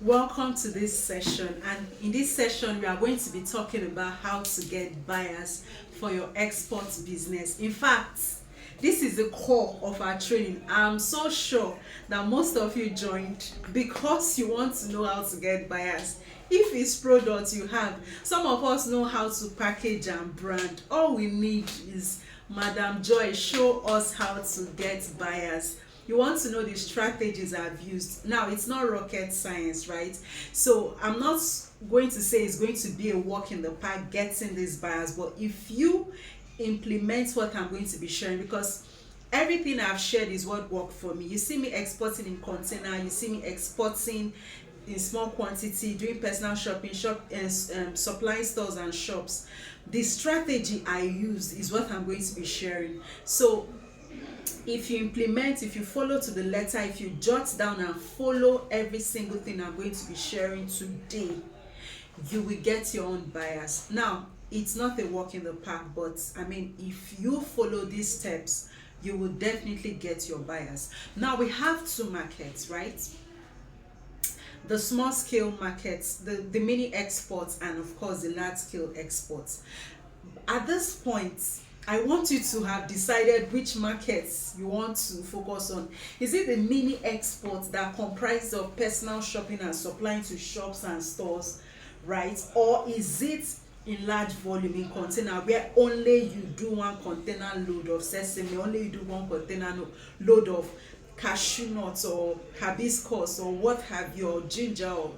Welcome to this session, and in this session we are going to be talking about how to get buyers for your export business. In fact, this is the core of our training. I'm so sure that most of you joined because you want to know how to get buyers. If it's products you have, some of us know how to package and brand. All we need is Madam Joy show us how to get buyers. You want to know the strategies I've used. Now, it's not rocket science, right? So I'm not going to say it's going to be a walk in the park getting these buyers, but if you implement what I'm going to be sharing, because everything I've shared is what worked for me. You see me exporting in container, you see me exporting in small quantity, doing personal shopping, supplying stores and shops. The strategy I used is what I'm going to be sharing. So if you implement, if you follow to the letter, if you jot down and follow every single thing I'm going to be sharing today, you will get your own buyers. Now, it's not a walk in the park, but I mean, if you follow these steps, you will definitely get your buyers. Now, we have two markets, right? The small scale markets, the mini exports, and of course the large scale exports. At this point, I want you to have decided which markets you want to focus on. Is it the mini exports that comprise of personal shopping and supplying to shops and stores, right? Or is it in large volume in container where only you do one container load of sesame, only you do one container load of cashew nuts or hibiscus or what have you, or ginger, or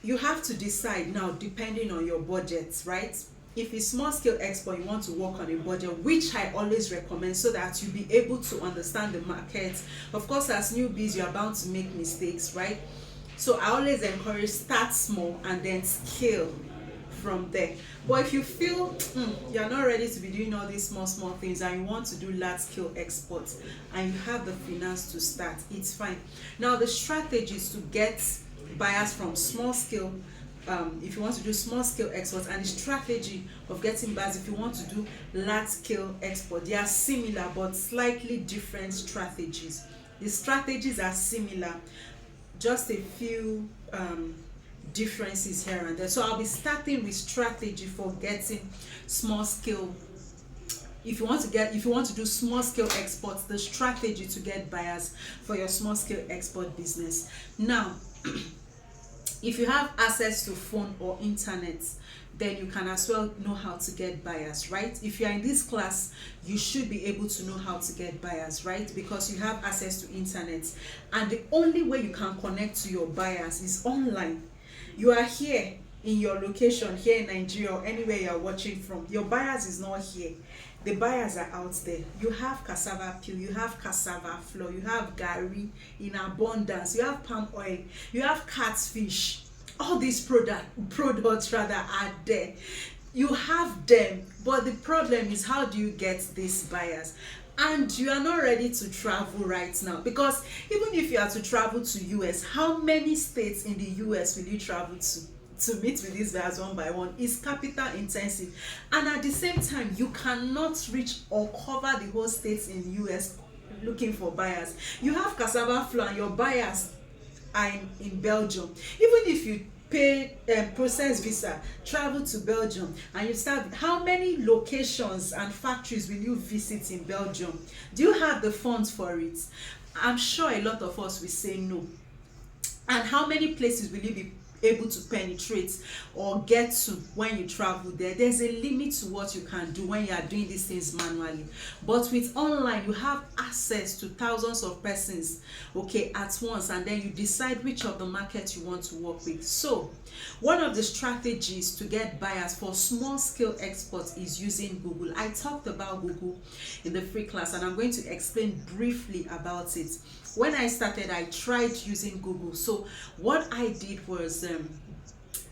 you have to decide now depending on your budget, right? If it's small scale export, you want to work on a budget, which I always recommend, so that you'll be able to understand the market. Of course, as newbies, you're bound to make mistakes, right? So I always encourage start small and then scale from there. But if you feel you're not ready to be doing all these small things and you want to do large scale exports and you have the finance to start, it's fine. Now, the strategy is to get buyers from small scale, if you want to do small scale exports, and the strategy of getting buyers if you want to do large scale export, they are similar but slightly different strategies. The strategies are similar, just a few differences here and there. So I'll be starting with strategy for getting small scale. If you want to do small scale exports, the strategy to get buyers for your small scale export business. Now, if you have access to phone or internet, then you can as well know how to get buyers, right? If you are in this class, you should be able to know how to get buyers, right? Because you have access to internet, and the only way you can connect to your buyers is online. You are here in your location, here in Nigeria or anywhere you are watching from. Your buyers is not here. The buyers are out there. You have cassava peel, you have cassava flour, you have gari in abundance, you have palm oil, you have catfish. All these products rather are there. You have them, but the problem is, how do you get these buyers? And you are not ready to travel right now, because even if you are to travel to US, how many states in the US will you travel to meet with these buyers one by one? Is capital intensive, and at the same time you cannot reach or cover the whole states in the US looking for buyers. You have cassava flour and your buyers are in Belgium. Even if you pay process visa, travel to Belgium, and you start, how many locations and factories will you visit in Belgium? Do you have the funds for it? I'm sure a lot of us will say no. And how many places will you be able to penetrate or get to when you travel there? There's a limit to what you can do when you are doing these things manually. But with online, you have access to thousands of persons, okay, at once, and then you decide which of the markets you want to work with. So one of the strategies to get buyers for small scale exports is using Google. I talked about Google in the free class, and I'm going to explain briefly about it. When I started, I tried using Google. So what I did was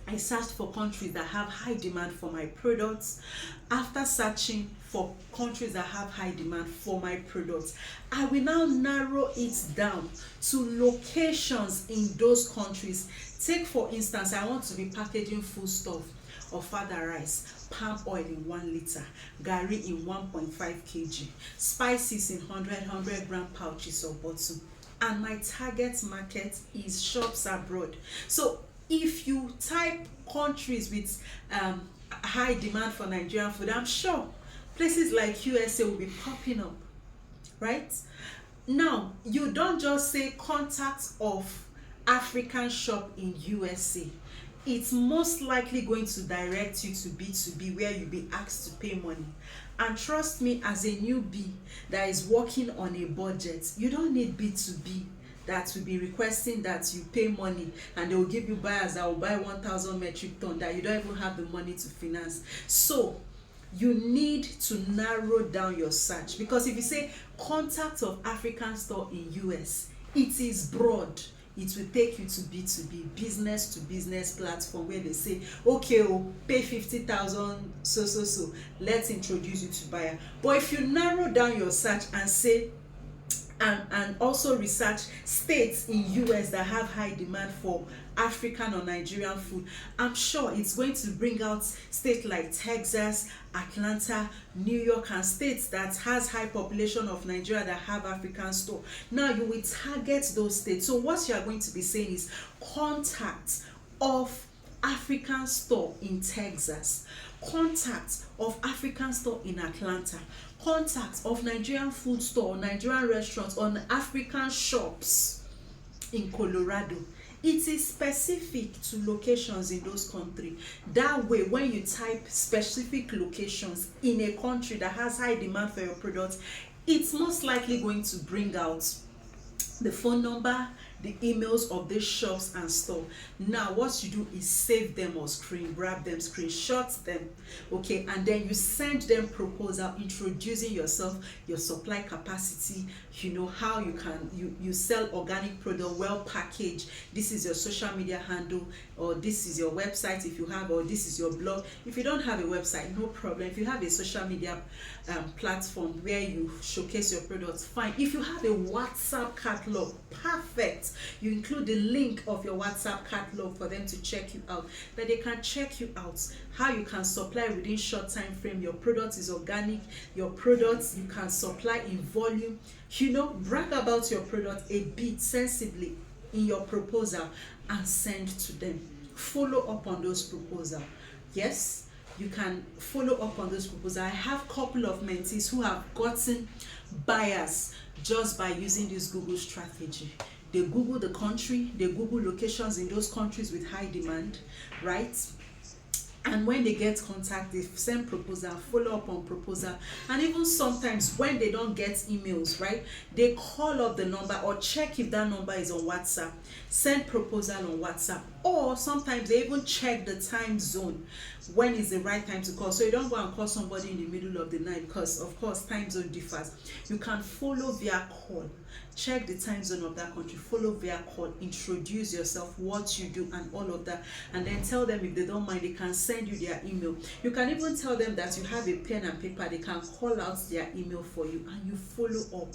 I searched for countries that have high demand for my products. After searching for countries that have high demand for my products, I will now narrow it down to locations in those countries. Take for instance, I want to be packaging foodstuff or fada rice, palm oil in 1 liter, gari in 1.5 kg, spices in 100 gram pouches or bottle. and my target market is shops abroad. So if you type countries with high demand for Nigerian food, I'm sure places like USA will be popping up, right? Now, you don't just say contact of African shop in USA. It's most likely going to direct you to B2B, where you'll be asked to pay money. And trust me, as a newbie that is working on a budget, you don't need B2B that will be requesting that you pay money and they will give you buyers that will buy 1,000 metric ton that you don't even have the money to finance. So you need to narrow down your search, because if you say contact of African store in US, it is broad. It will take you to B2B, business to business platform, where they say, okay, oh, pay 50,000, so, let's introduce you to buyer. But if you narrow down your search and say, and also research states in US that have high demand for African or Nigerian food, I'm sure it's going to bring out states like Texas, Atlanta, New York, and states that has high population of Nigeria that have African store. Now you will target those states. So what you are going to be saying is contact of African store in Texas, contact of African store in Atlanta, contact of Nigerian food store, Nigerian restaurants, on African shops in Colorado. It is specific to locations in those countries. That way, when you type specific locations in a country that has high demand for your product, it's most likely going to bring out the phone number, the emails of these shops and store. Now what you do is save them on screen, grab them, screenshot them, okay, and then you send them proposal introducing yourself, your supply capacity, you know, how you can you sell organic product well packaged, this is your social media handle, or this is your website if you have, or this is your blog. If you don't have a website, no problem. If you have a social media platform where you showcase your products, fine. If you have a WhatsApp catalog, perfect. You include the link of your WhatsApp catalog for them to check you out, that they can check you out, how you can supply within short time frame. Your product is organic, your products you can supply in volume. You know, brag about your product a bit sensibly in your proposal and send to them. Follow up on those proposals. Yes, you can follow up on those proposals. I have a couple of mentees who have gotten buyers just by using this Google strategy. They Google the country, they Google locations in those countries with high demand, right? And when they get contact, they send proposal, follow up on proposal, and even sometimes when they don't get emails, right, they call up the number or check if that number is on WhatsApp, send proposal on WhatsApp, or sometimes they even check the time zone, when is the right time to call. So you don't go and call somebody in the middle of the night, because of course time zone differs. You can follow via call, check the time zone of that country, follow via call, introduce yourself, what you do and all of that, and then tell them if they don't mind, they can send you their email. You can even tell them that you have a pen and paper, they can call out their email for you and you follow up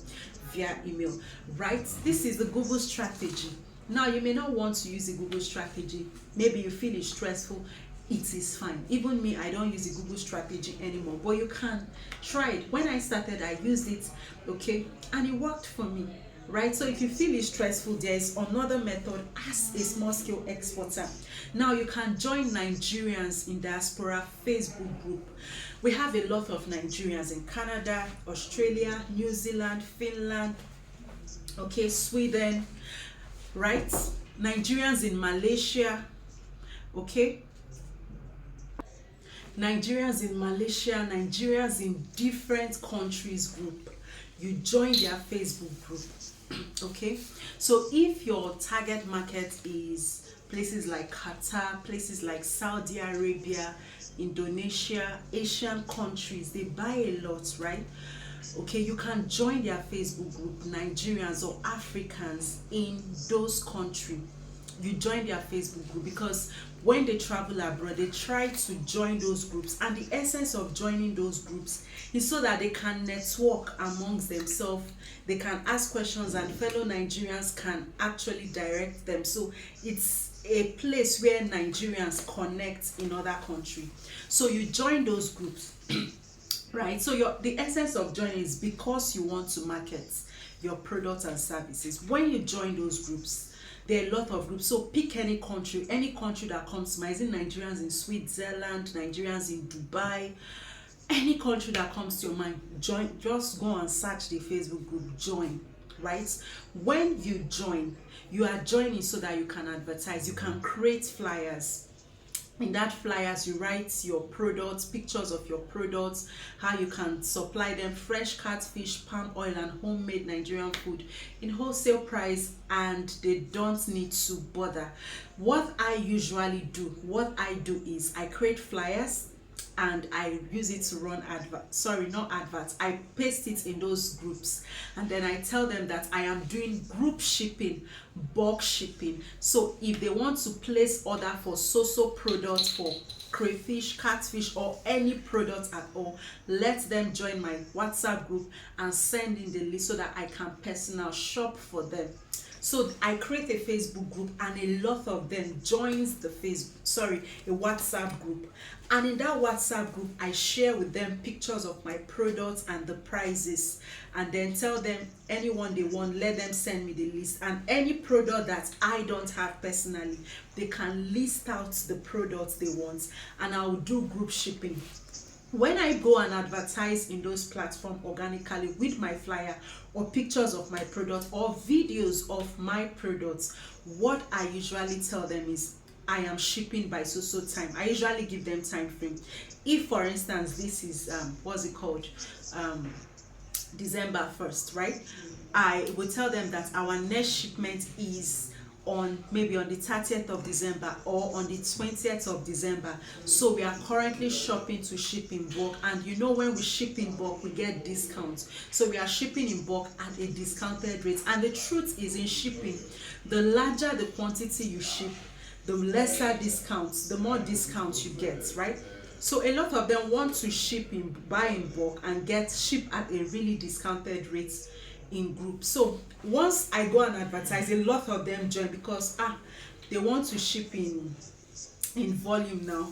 via email, right? This is the Google strategy. Now you may not want to use the Google strategy, maybe you feel it's stressful. It is fine. Even me, I don't use the Google strategy anymore, but you can try it. When I started, I used it, okay, and it worked for me, right? So if you feel it's stressful, there is another method as a small scale exporter. Now you can join Nigerians in Diaspora Facebook group. We have a lot of Nigerians in Canada, Australia, New Zealand, Finland, okay, Sweden, right? Nigerians in Malaysia, okay, Nigerians in Malaysia, Nigerians in different countries group. You join their Facebook group, okay? So if your target market is places like Qatar, places like Saudi Arabia, Indonesia, Asian countries, they buy a lot, right? Okay, you can join their Facebook group, Nigerians or Africans in those countries. You join their Facebook group, because when they travel abroad, they try to join those groups, and the essence of joining those groups is so that they can network amongst themselves, they can ask questions, and fellow Nigerians can actually direct them. So it's a place where Nigerians connect in other countries. So you join those groups right? So the essence of joining is because you want to market. your products and services. When you join those groups, there are a lot of groups, so pick any country that comes to mind. Is it Nigerians in Switzerland, Nigerians in Dubai, any country that comes to your mind? Join. Just go and search the Facebook group, join. Right, when you join, you are joining so that you can advertise, you can create flyers. In that flyers, you write your products, pictures of your products, how you can supply them, fresh catfish, palm oil, and homemade Nigerian food in wholesale price, and they don't need to bother. What I usually do, is I create flyers and I use it to run I paste it in those groups, and then I tell them that I am doing group shipping, bulk shipping. So if they want to place order for so products, for crayfish, catfish, or any product at all, let them join my WhatsApp group and send in the list so that I can personal shop for them. So I create a Facebook group, and a lot of them joins a WhatsApp group. And in that WhatsApp group, I share with them pictures of my products and the prices, and then tell them anyone they want, let them send me the list. And any product that I don't have personally, they can list out the products they want, and I'll do group shipping. When I go and advertise in those platforms organically with my flyer or pictures of my product or videos of my products, what I usually tell them is I am shipping by so time. I usually give them time frame. If for instance this is December 1st, right? I will tell them that our next shipment is maybe on the 30th of December or on the 20th of December. So we are currently shopping to ship in bulk, and you know when we ship in bulk we get discounts. So we are shipping in bulk at a discounted rate, and the truth is, in shipping, the larger the quantity you ship, the lesser discounts, the more discounts you get, right? So a lot of them want to buy in bulk and get shipped at a really discounted rate in group. So once I go and advertise, a lot of them join because they want to ship in volume now,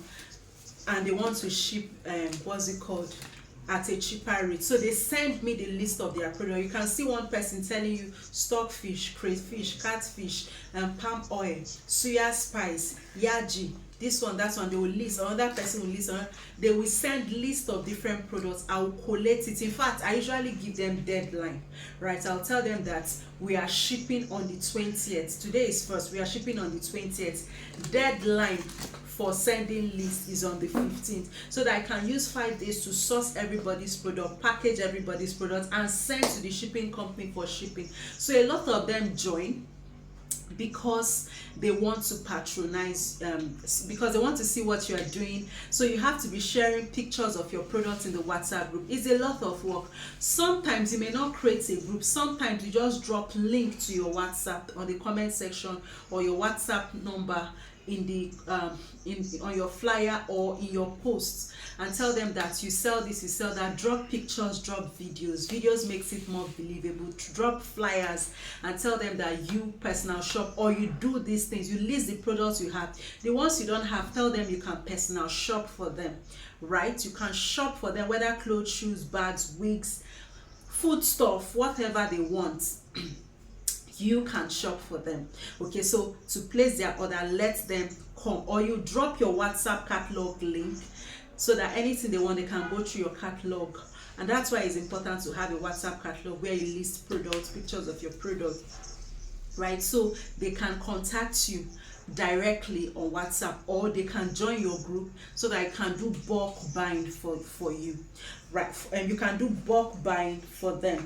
and they want to ship at a cheaper rate. So they send me the list of their product. You can see one person telling you stockfish, crayfish, catfish, palm oil, suya spice, yaji, this one, that one. They will list. Another person will list. They will send list of different products. I will collate it. In fact, I usually give them deadline, right? I'll tell them that we are shipping on the 20th. Today is 1st. We are shipping on the 20th. Deadline for sending list is on the 15th, so that I can use 5 days to source everybody's product, package everybody's product, and send to the shipping company for shipping. So a lot of them join because they want to patronize, because they want to see what you are doing. So you have to be sharing pictures of your products in the WhatsApp group. It's a lot of work. Sometimes you may not create a group. Sometimes you just drop link to your WhatsApp on the comment section, or your WhatsApp number in the on your flyer or in your posts, and tell them that you sell this, you sell that. Drop pictures, drop videos makes it more believable. Drop flyers and tell them that you personal shop, or you do these things. You list the products you have. The ones you don't have, tell them you can personal shop for them, right? You can shop for them, whether clothes, shoes, bags, wigs, food stuff, whatever they want. You can shop for them. Okay, so to place their order, let them come, or you drop your WhatsApp catalog link so that anything they want, they can go through your catalog. And that's why it's important to have a WhatsApp catalog where you list products, pictures of your product, right? So they can contact you directly on WhatsApp, or they can join your group so that I can do bulk buying for you, right? And you can do bulk buying for them,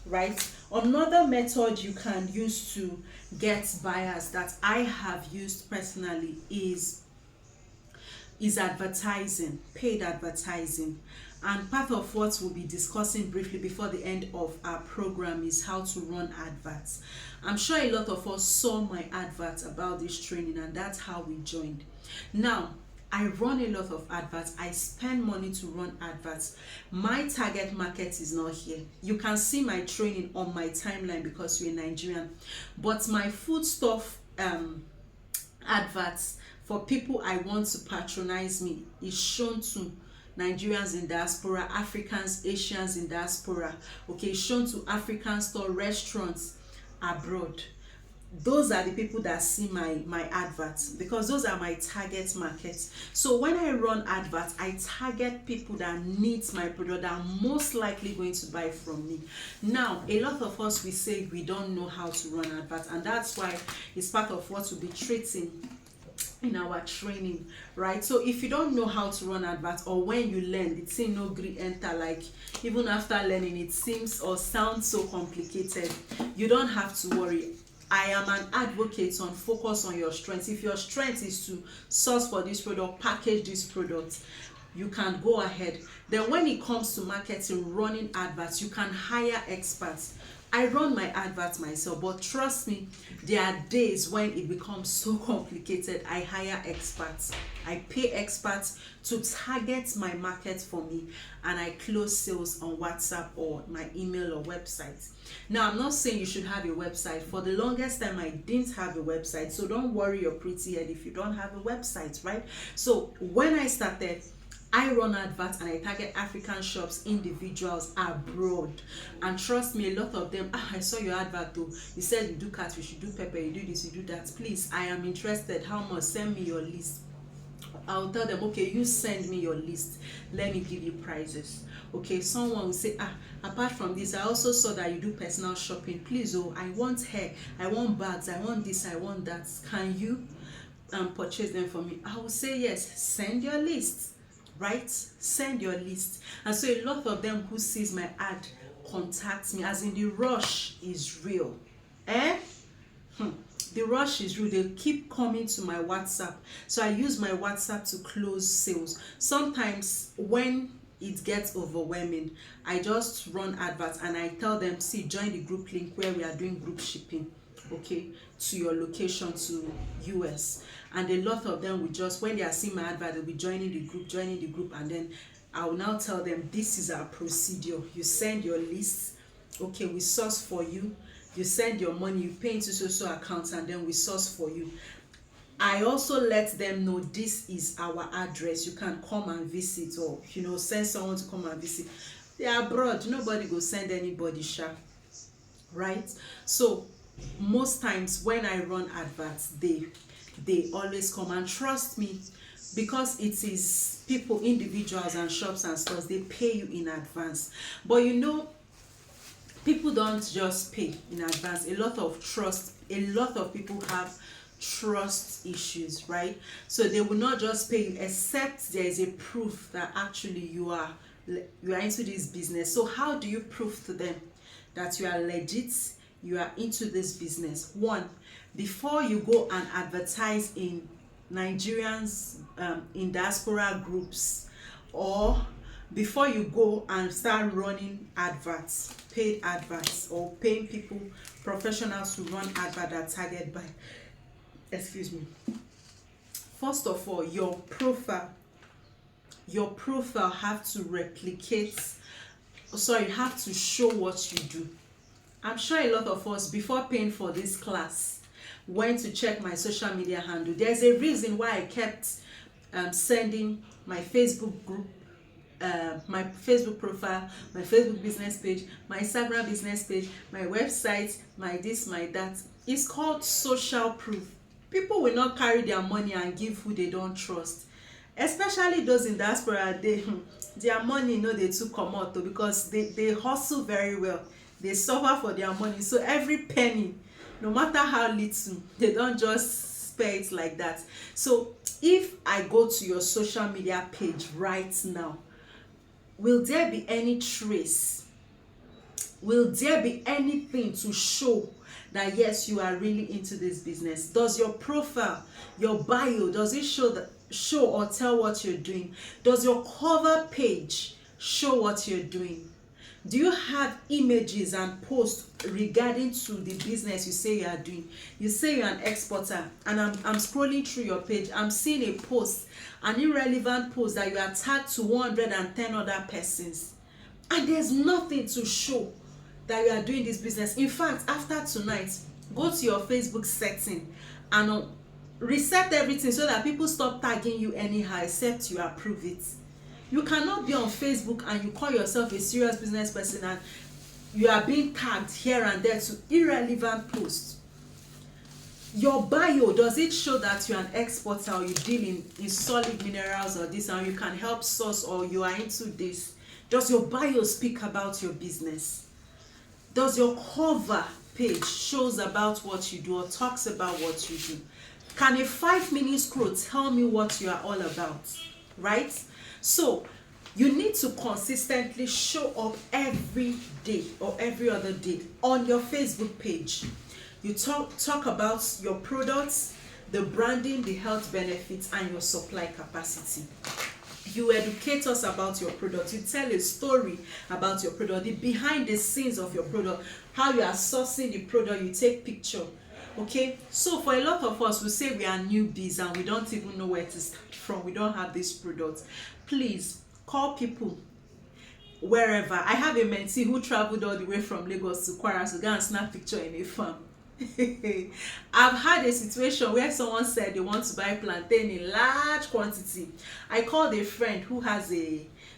right? Another method you can use to get buyers that I have used personally is advertising, paid advertising. And part of what we'll be discussing briefly before the end of our program is how to run adverts. I'm sure a lot of us saw my advert about this training, and that's how we joined. Now, I run a lot of adverts. I spend money to run adverts. My target market is not here. You can see my training on my timeline because you're Nigerian. But my food stuff adverts for people I want to patronize me is shown to Nigerians in diaspora, Africans, Asians in diaspora. Okay, shown to African store restaurants abroad. Those are the people that see my adverts, because those are my target markets. So when I run adverts, I target people that needs my product, that are most likely going to buy from me. Now, a lot of us, we say we don't know how to run adverts, and that's why it's part of what we'll be treating in our training, right? So if you don't know how to run adverts, or when you learn it seem no gree enter, like even after learning it seems or sounds so complicated, you don't have to worry. I am an advocate on focus on your strengths. If your strength is to source for this product, package this product, you can go ahead. Then when it comes to marketing, running adverts, you can hire experts. I run my adverts myself, but trust me, there are days when it becomes so complicated. I hire experts. I pay experts to target my market for me, and I close sales on WhatsApp or my email or website. Now, I'm not saying you should have a website. For the longest time, I didn't have a website, so don't worry your pretty head if you don't have a website, right? So when I started, I run adverts and I target African shops, individuals abroad. And trust me, a lot of them, I saw your advert though. You said you do catfish, you do pepper, you do this, you do that. Please, I am interested. How much? Send me your list. I'll tell them, okay, you send me your list. Let me give you prices. Okay, someone will say, apart from this, I also saw that you do personal shopping. Please, oh, I want hair, I want bags, I want this, I want that. Can you purchase them for me? I will say yes. Send your list. Right? Send your list. And so a lot of them who sees my ad contacts me, as in the rush is real. The rush is real. They keep coming to my WhatsApp. So I use my WhatsApp to close sales. Sometimes when it gets overwhelming, I just run adverts and I tell them, see, join the group link where we are doing group shipping, okay, to your location, to US. And a lot of them will just, when they are seeing my advert, they'll be joining the group, and then I will now tell them, this is our procedure. You send your list, okay, we source for you. You send your money, you pay into social accounts, and then we source for you. I also let them know this is our address. You can come and visit, or send someone to come and visit. They are abroad, nobody go send anybody, right? So most times when I run adverts, they always come, and trust me, because it is people, individuals and shops and stores, they pay you in advance. But people don't just pay in advance. A lot of people have trust issues, right? So they will not just pay you except there is a proof that actually you are into this business. So how do you prove to them that you are legit, you are into this business? One, before you go and advertise in Nigerians in diaspora groups, or before you go and start running adverts, paid adverts, or paying people, professionals to run advert that target by, first of all, your profile have to have to show what you do. I'm sure a lot of us, before paying for this class, went to check my social media handle. There's a reason why I kept sending my Facebook group, my Facebook profile, my Facebook business page, my Instagram business page, my website, my this, my that. It's called social proof. People will not carry their money and give who they don't trust, especially those in diaspora. Their money they too come out though, because they hustle very well. They suffer for their money, so every penny, no matter how little, they don't just spare it like that. So if I go to your social media page right now, will there be any trace? Will there be anything to show that yes, you are really into this business? Does your profile, your bio, does it show or tell what you're doing? Does your cover page show what you're doing? Do you have images and posts regarding to the business you say you are doing? You say you're an exporter, and I'm scrolling through your page. I'm seeing a post, an irrelevant post that you are tagged to 110 other persons, and there's nothing to show that you are doing this business. In fact, after tonight, go to your Facebook setting and reset everything so that people stop tagging you anyhow except you approve it. You cannot be on Facebook and you call yourself a serious business person and you are being tagged here and there to irrelevant posts. Your bio, does it show that you're an exporter or you deal in solid minerals or this and you can help source or you are into this? Does your bio speak about your business? Does your cover page shows about what you do or talks about what you do? Can a 5-minute scroll tell me what you are all about? Right? So you need to consistently show up every day or every other day on your Facebook page. You talk about your products, the branding, the health benefits, and your supply capacity. You educate us about your product. You tell a story about your product, the behind the scenes of your product, how you are sourcing the product. You take picture. Okay, so for a lot of us, we say we are newbies and we don't even know where to start from. We don't have this product. Please call people wherever. I have a mentee who traveled all the way from Lagos to Kwara to go and snap picture in a farm. I've had a situation where someone said they want to buy plantain in large quantity. I called a friend who has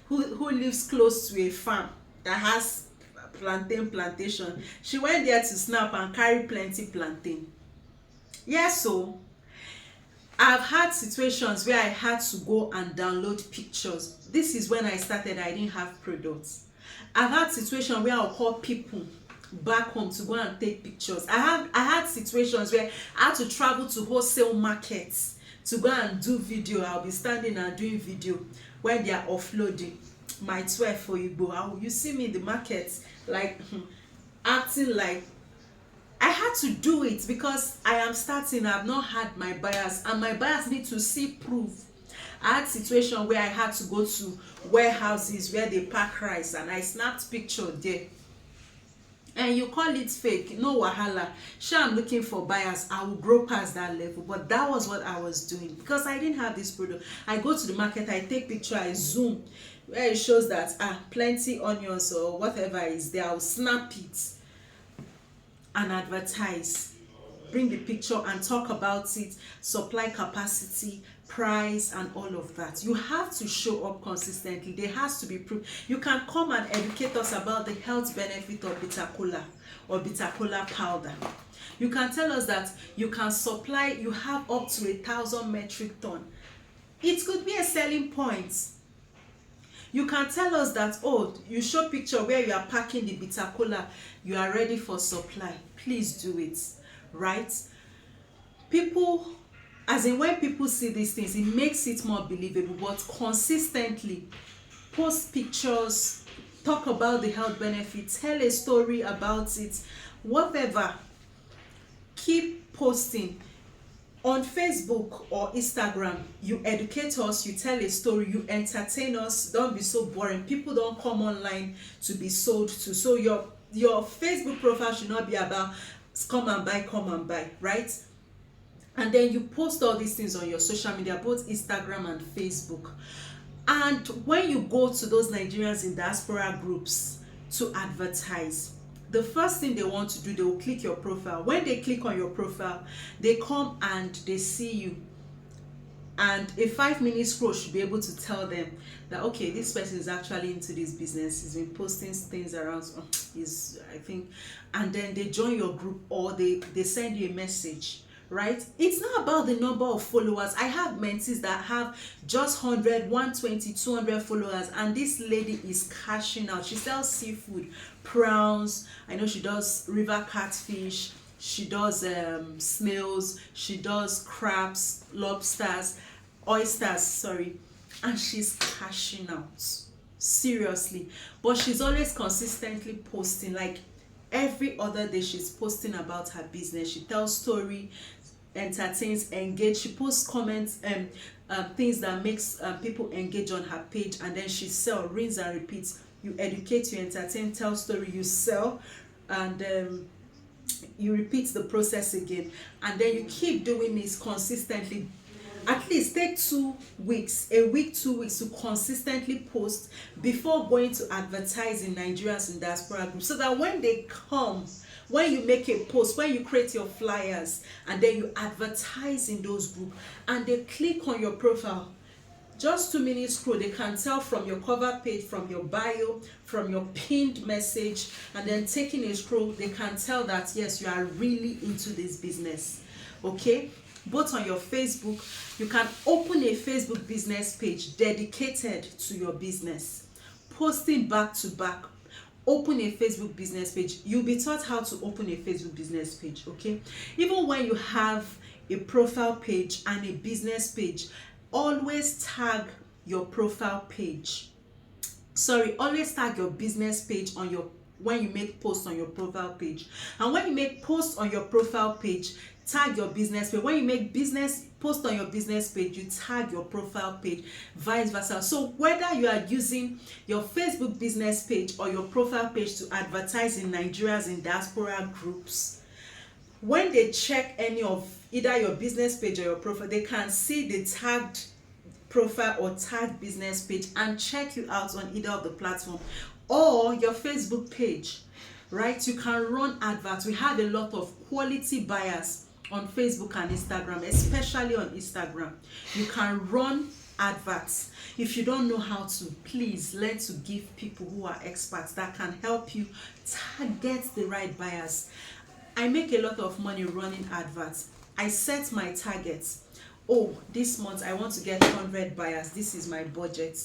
who lives close to a farm that has plantation. She went there to snap and carry plenty plantain. Yes, so I've had situations where I had to go and download pictures. This is when I started. I didn't have products. I've had situations where I'll call people back home to go and take pictures. I had situations where I had to travel to wholesale markets to go and do video. I'll be standing and doing video when they are offloading my 12 for Igbo. You see me in the market like acting like I had to do it because I am starting. I've not had my buyers and my buyers need to see proof. I had situation where I had to go to warehouses where they pack rice and I snapped picture there. And you call it fake, no wahala. Sure, I'm looking for buyers. I will grow past that level. But that was what I was doing because I didn't have this product. I go to the market, I take picture, I zoom where it shows that plenty onions or whatever is there. I'll snap it and advertise. Bring the picture and talk about it, supply capacity, price, and all of that. You have to show up consistently. There has to be proof. You can come and educate us about the health benefit of bitter kola or bitter kola powder. You can tell us that you can supply, you have up to 1,000 metric ton. It could be a selling point. You can tell us that, oh, you show picture where you are packing the bitter kola, you are ready for supply. Please do it. Right? People, as in when people see these things, it makes it more believable. But consistently post pictures, talk about the health benefits, tell a story about it, whatever. Keep posting. On Facebook or Instagram, you educate us, you tell a story, you entertain us. Don't be so boring. People don't come online to be sold to. So your Facebook profile should not be about come and buy, right? And then you post all these things on your social media, both Instagram and Facebook. And when you go to those Nigerians in diaspora groups to advertise, the first thing they want to do, they will click your profile. When they click on your profile, they come and they see you. And a 5-minute scroll should be able to tell them that, okay, this person is actually into this business. He's been posting things around, I think, and then they join your group or they send you a message, right? It's not about the number of followers. I have mentees that have just 100, 120, 200 followers, and this lady is cashing out. She sells seafood, prawns. I know she does river catfish. She does snails. She does crabs, lobsters, oysters, sorry. And she's cashing out. Seriously. But she's always consistently posting. Like every other day she's posting about her business. She tells story, entertains, engage. She posts comments and things that makes people engage on her page, and then she sell, rinse and repeat. You educate, you entertain, tell story, you sell, and you repeat the process again, and then you keep doing this consistently. At least take 2 weeks, a week, 2 weeks to consistently post before going to advertise in Nigerians in diaspora groups, so that when they come, when you make a post, when you create your flyers and then you advertise in those groups and they click on your profile, Just 2 minutes scroll, they can tell from your cover page, from your bio, from your pinned message, and then taking a scroll, they can tell that yes, you are really into this business. Okay, both on your Facebook, you can open a Facebook business page dedicated to your business, posting back to back. Open a Facebook business page. You'll be taught how to open a Facebook business page. Okay, even when you have a profile page and a business page, always tag your profile page. Always tag your business page on your, when you make posts on your profile page. And when you make posts on your profile page, tag your business page. When you make business post on your business page, you tag your profile page, vice versa. So whether you are using your Facebook business page or your profile page to advertise in Nigerians in diaspora groups, when they check any of either your business page or your profile, they can see the tagged profile or tagged business page and check you out on either of the platform or your Facebook page, right? You can run adverts. We have a lot of quality buyers on Facebook and Instagram, especially on Instagram. You can run adverts. If you don't know how to, please learn to give people who are experts that can help you target the right buyers. I make a lot of money running adverts. I set my targets. Oh, this month I want to get 100 buyers. This is my budget.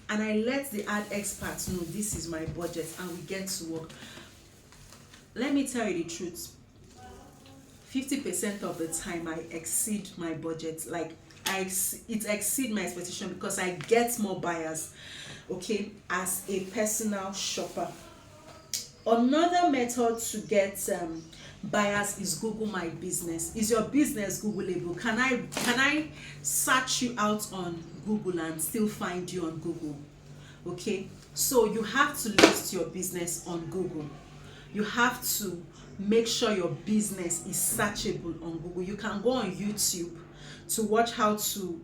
And I let the ad experts know this is my budget, and we get to work. Let me tell you the truth. 50% of the time I exceed my budget. Like it exceeds my expectation because I get more buyers, okay, as a personal shopper. Another method to get buyers is Google My Business. Is your business Googleable? Can I search you out on Google and still find you on Google? Okay, so you have to list your business on Google. You have to make sure your business is searchable on Google. You can go on YouTube to watch how to,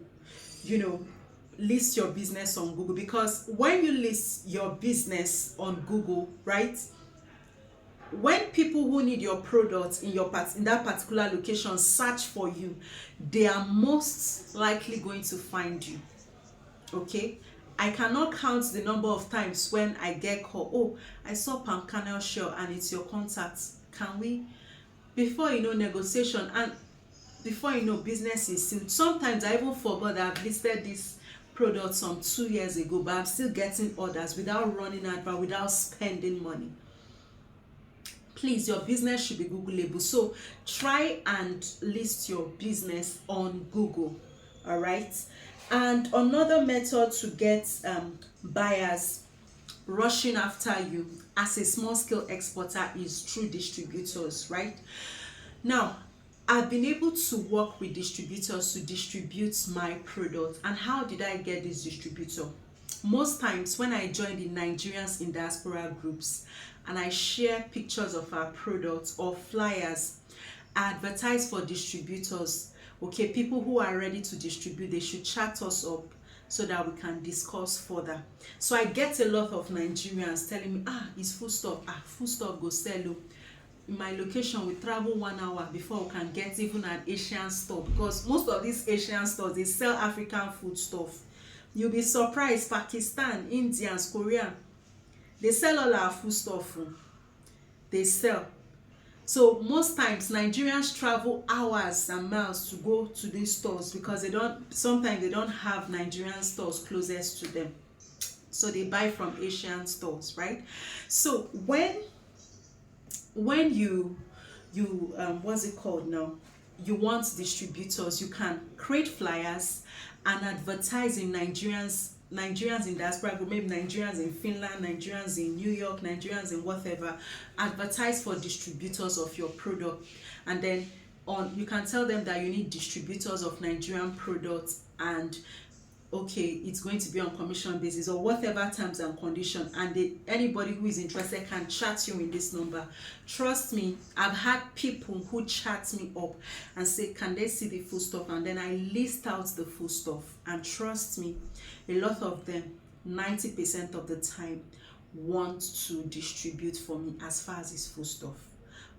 list your business on Google, because when you list your business on Google, right, when people who need your products in that particular location search for you, they are most likely going to find you. Okay, I cannot count the number of times when I get called, oh, I saw palm kernel shell and it's your contact, can we, before you know, negotiation, and before you know, business is seen. Sometimes I even forgot that I've listed this product some 2 years ago, but I'm still getting orders without running advert, without spending money. Please, your business should be Googleable. So try and list your business on Google. All right. And another method to get buyers rushing after you as a small scale exporter is through distributors, right? Now, I've been able to work with distributors to distribute my product. And how did I get this distributor? Most times when I join the Nigerians in diaspora groups and I share pictures of our products or flyers, I advertise for distributors. Okay, people who are ready to distribute, they should chat us up so that we can discuss further. So I get a lot of Nigerians telling me, it's foodstuff. Foodstuff go sell. In my location, we travel 1 hour before we can get even an Asian store, because most of these Asian stores, they sell African food stuff. You'll be surprised, Pakistan, Indians, Korean, they sell all our food stuff. They sell. So most times Nigerians travel hours and miles to go to these stores because sometimes they don't have Nigerian stores closest to them. So they buy from Asian stores, right? So when you what's it called now? You want distributors, you can create flyers and advertise in Nigerians in diaspora group, maybe Nigerians in Finland, Nigerians in New York, Nigerians in whatever. Advertise for distributors of your product, and then you can tell them that you need distributors of Nigerian products, and okay, it's going to be on commission basis or whatever terms and conditions, and anybody who is interested can chat you in this number. Trust me, I've had people who chat me up and say, can they see the full stuff? And then I list out the full stuff, and trust me, a lot of them, 90% of the time, want to distribute for me as far as it's full stuff.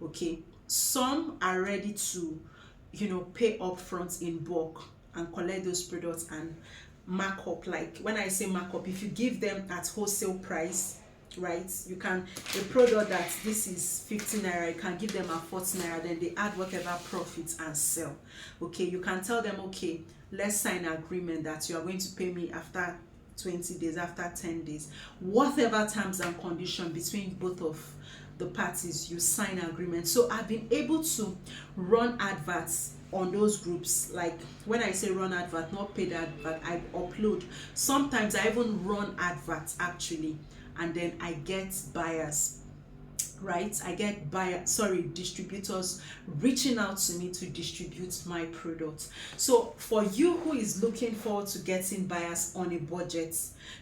Okay, some are ready to pay upfront in bulk and collect those products and markup. Like when I say markup, if you give them at wholesale price, right, you can, a product that this is 50 naira, you can give them at 40 naira, then they add whatever profits and sell. Okay, you can tell them, okay, let's sign an agreement that you are going to pay me after 20 days, after 10 days, whatever terms and condition between both of the parties, you sign an agreement. So I've been able to run adverts on those groups. Like when I say run advert, not paid advert, I upload. Sometimes I even run adverts actually, and then I get buyers, right? I get distributors reaching out to me to distribute my product. So for you who is looking forward to getting buyers on a budget,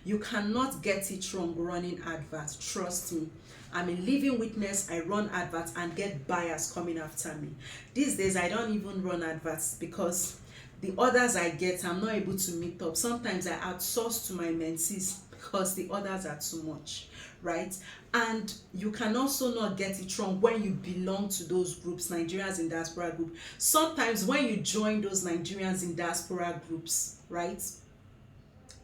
you cannot get it wrong running adverts. Trust me, I'm a living witness. I run adverts and get buyers coming after me. These days I don't even run adverts because the orders I get, I'm not able to meet up. Sometimes I outsource to my mentees because the orders are too much, right? And you can also not get it wrong when you belong to those groups, Nigerians in Diaspora group. Sometimes when you join those Nigerians in Diaspora groups, right,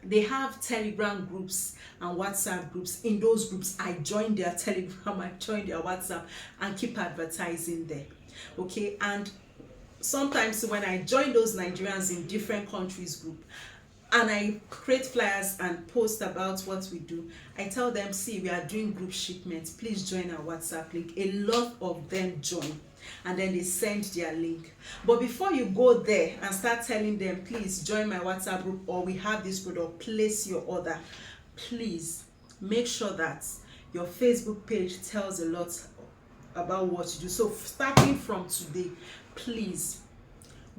they have Telegram groups and WhatsApp groups. In those groups, I join their Telegram, I join their WhatsApp and keep advertising there. Okay, and sometimes when I join those Nigerians in different countries group and I create flyers and post about what we do, I tell them, see, we are doing group shipments, please join our WhatsApp link. A lot of them join and then they send their link. But before you go there and start telling them, please join my WhatsApp group, or we have this product, place your order, please make sure that your Facebook page tells a lot about what you do. So starting from today, please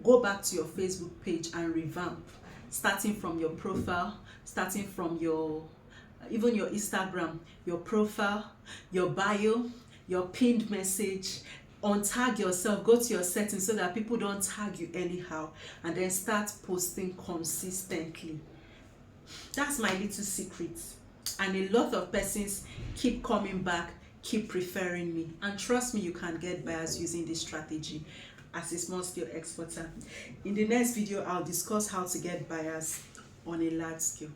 go back to your Facebook page and revamp, starting from your profile, starting from your even your Instagram, your profile, your bio, your pinned message. Untag yourself, go to your settings so that people don't tag you anyhow, and then start posting consistently. That's my little secret, and a lot of persons keep coming back, keep preferring me, and trust me, you can get buyers using this strategy as a small scale exporter. In the next video, I'll discuss how to get buyers on a large scale.